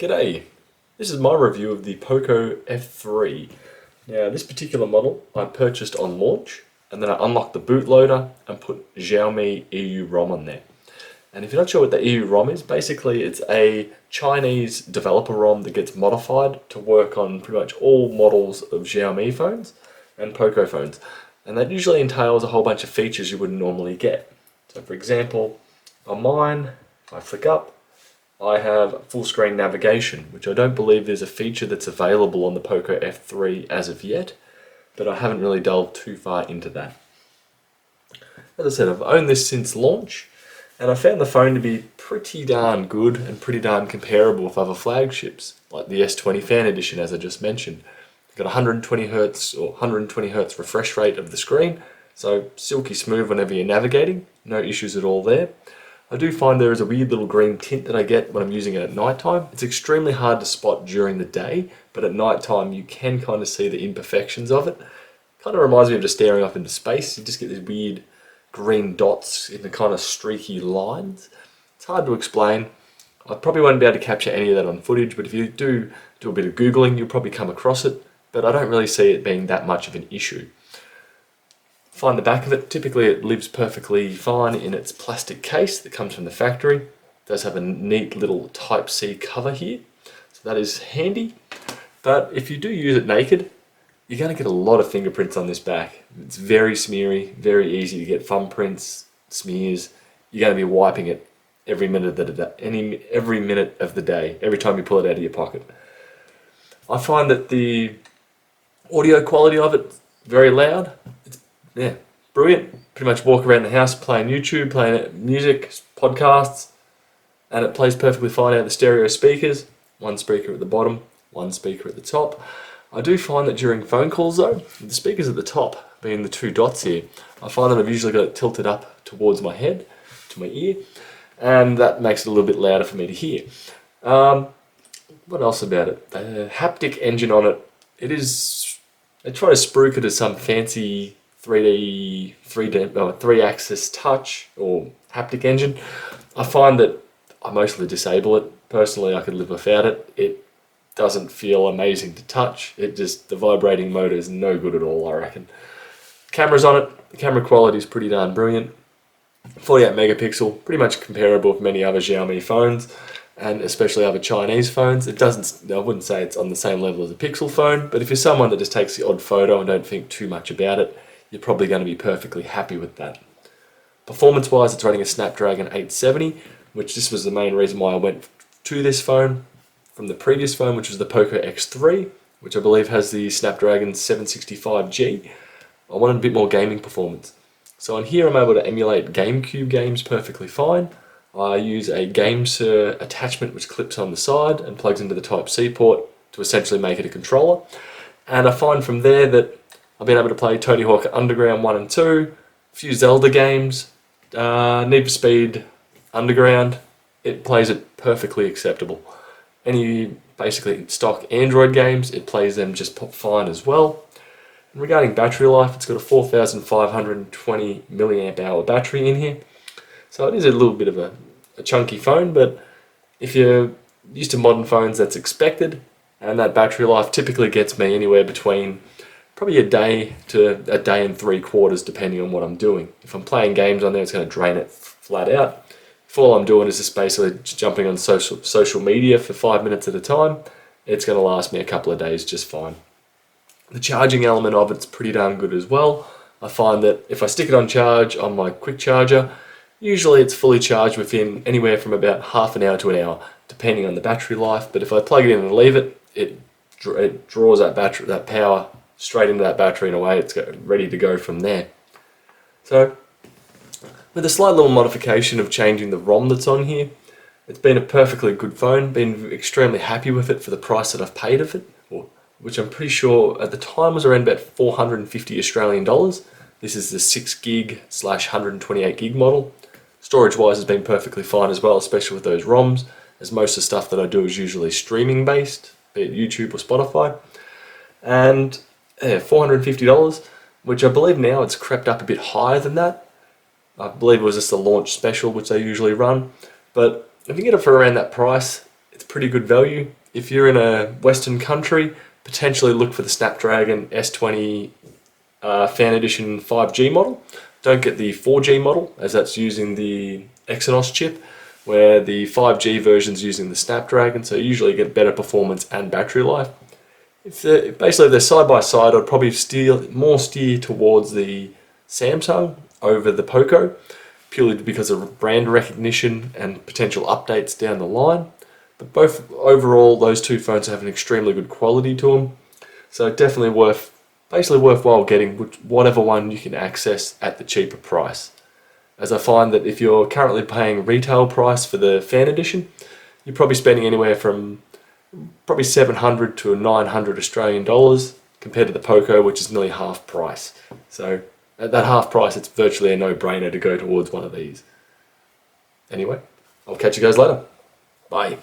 G'day, this is my review of the Poco F3. Now this particular model I purchased on launch and then I unlocked the bootloader and put Xiaomi EU ROM on there. And if you're not sure what the EU ROM is, basically it's a Chinese developer ROM that gets modified to work on pretty much all models of Xiaomi phones and Poco phones. And that usually entails a whole bunch of features you wouldn't normally get. So for example, on mine, if I flick up, I have full screen navigation, which I don't believe is a feature that's available on the Poco F3 as of yet, but I haven't really delved too far into that. As I said, I've owned this since launch, and I found the phone to be pretty darn good and pretty darn comparable with other flagships, like the S20 Fan Edition, as I just mentioned. You've got 120 Hz or 120 Hz refresh rate of the screen, so silky smooth whenever you're navigating, no issues at all there. I do find there is a weird little green tint that I get when I'm using it at night time. It's extremely hard to spot during the day, but at night time you can kind of see the imperfections of it. Kind of reminds me of just staring up into space. You just get these weird green dots in the kind of streaky lines. It's hard to explain. I probably won't be able to capture any of that on footage, but if you do a bit of Googling, you'll probably come across it, but I don't really see it being that much of an issue. Find the back of it, typically it lives perfectly fine in its plastic case that comes from the factory. It does have a neat little Type-C cover here, so that is handy. But if you do use it naked, you're going to get a lot of fingerprints on this back. It's very smeary, very easy to get thumbprints, smears. You're going to be wiping it every minute of the day, every time you pull it out of your pocket. I find that the audio quality of it very loud. Yeah, brilliant. Pretty much walk around the house playing YouTube, playing music, podcasts, and it plays perfectly fine out of the stereo speakers. One speaker at the bottom, one speaker at the top. I do find that during phone calls though, the speakers at the top, being the two dots here, I find that I've usually got it tilted up towards my head, to my ear, and that makes it a little bit louder for me to hear. What else about it? The haptic engine on it, they try to spruik it as some fancy 3-axis touch or haptic engine. I find that I mostly disable it. Personally, I could live without it. It doesn't feel amazing to touch. The vibrating motor is no good at all, I reckon. Cameras on it, the camera quality is pretty darn brilliant. 48 megapixel, pretty much comparable with many other Xiaomi phones, and especially other Chinese phones. I wouldn't say it's on the same level as a Pixel phone, but if you're someone that just takes the odd photo and don't think too much about it, you're probably going to be perfectly happy with that. Performance-wise, it's running a Snapdragon 870, which this was the main reason why I went to this phone from the previous phone, which was the Poco X3, which I believe has the Snapdragon 765G. I wanted a bit more gaming performance. So on here I'm able to emulate GameCube games perfectly fine. I use a GameSir attachment which clips on the side and plugs into the Type-C port to essentially make it a controller. And I find from there that I've been able to play Tony Hawk Underground 1 and 2, a few Zelda games, Need for Speed Underground. It plays it perfectly acceptable. Any basically stock Android games, it plays them just fine as well. And regarding battery life, it's got a 4520 milliamp hour battery in here. So it is a little bit of a chunky phone, but if you're used to modern phones, that's expected. And that battery life typically gets me anywhere between probably a day to a day and 3/4, depending on what I'm doing. If I'm playing games on there, it's going to drain it flat out. If all I'm doing is just basically jumping on social media for 5 minutes at a time, it's going to last me a couple of days just fine. The charging element of it's pretty darn good as well. I find that if I stick it on charge on my quick charger, usually it's fully charged within anywhere from about half an hour to an hour, depending on the battery life. But if I plug it in and leave it, it draws that power straight into that battery and away it's ready to go from there. So with a slight little modification of changing the ROM that's on here, it's been a perfectly good phone, been extremely happy with it for the price that I've paid of it, which I'm pretty sure at the time was around about 450 Australian dollars. This is the 6GB/128 gig model. Storage wise has been perfectly fine as well, especially with those ROMs, as most of the stuff that I do is usually streaming based, be it YouTube or Spotify. And $450, which I believe now it's crept up a bit higher than that. I believe it was just a launch special, which they usually run. But if you get it for around that price, it's pretty good value. If you're in a Western country, potentially look for the Snapdragon S20 Fan Edition 5G model. Don't get the 4G model, as that's using the Exynos chip, where the 5G version's using the Snapdragon, so you usually get better performance and battery life. If they're side by side, I'd probably steer towards the Samsung over the Poco, purely because of brand recognition and potential updates down the line. But both overall, those two phones have an extremely good quality to them, so definitely worthwhile getting whatever one you can access at the cheaper price. As I find that if you're currently paying retail price for the Fan Edition, you're probably spending anywhere from probably 700 to 900 Australian dollars compared to the Poco, which is nearly half price. So at that half price, it's virtually a no-brainer to go towards one of these. Anyway, I'll catch you guys later. Bye.